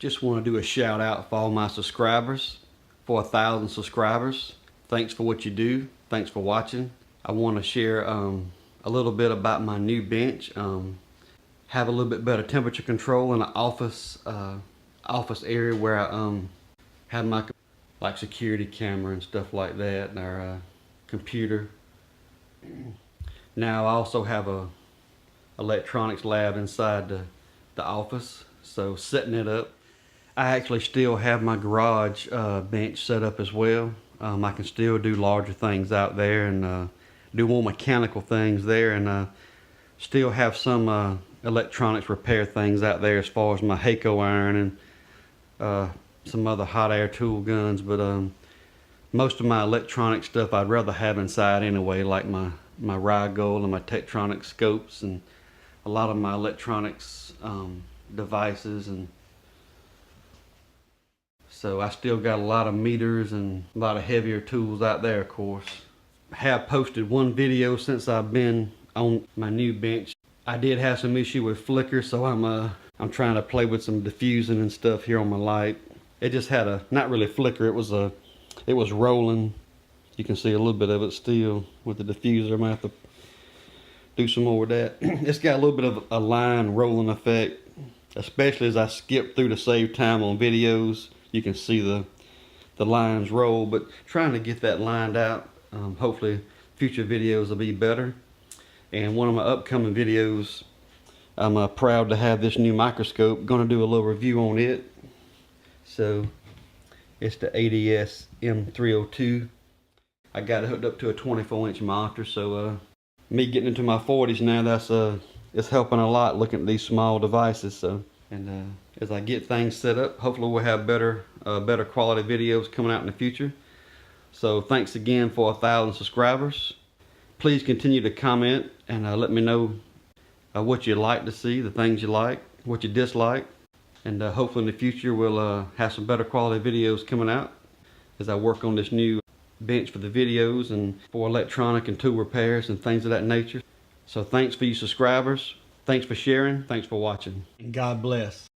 Just want to do a shout out for all my subscribers, for 1,000 subscribers. Thanks for what you do. Thanks for watching. I want to share a little bit about my new bench. Have a little bit better temperature control in the office area where I have my like security camera and stuff like that, and our computer. Now I also have a electronics lab inside the office, so setting it up. I actually still have my garage bench set up as well. I can still do larger things out there and do more mechanical things there, and still have some electronics repair things out there as far as my HEPA iron and some other hot air tool guns, but most of my electronic stuff I'd rather have inside anyway, like my Rigold and my Tektronix scopes and a lot of my electronics devices. And so I still got a lot of meters and a lot of heavier tools out there, of course. I have posted one video since I've been on my new bench. I did have some issue with flicker, so I'm trying to play with some diffusing and stuff here on my light. It just had a, not really flicker, it was rolling. You can see a little bit of it still with the diffuser. I might have to do some more with that. It's got a little bit of a line rolling effect, especially as I skip through to save time on videos. You can see the lines roll, but trying to get that lined out. Hopefully future videos will be better. And one of my upcoming videos, I'm proud to have this new microscope. Going to do a little review on it. So it's the ADS M302. I got it hooked up to a 24-inch monitor, so me getting into my 40s now, it's helping a lot looking at these small devices. So, and as I get things set up, hopefully we'll have better quality videos coming out in the future. So thanks again for 1,000 subscribers. Please continue to comment and let me know what you'd like to see, the things you like, what you dislike. And hopefully in the future we'll have some better quality videos coming out as I work on this new bench for the videos and for electronic and tool repairs and things of that nature. So thanks for you subscribers. Thanks for sharing. Thanks for watching. And God bless.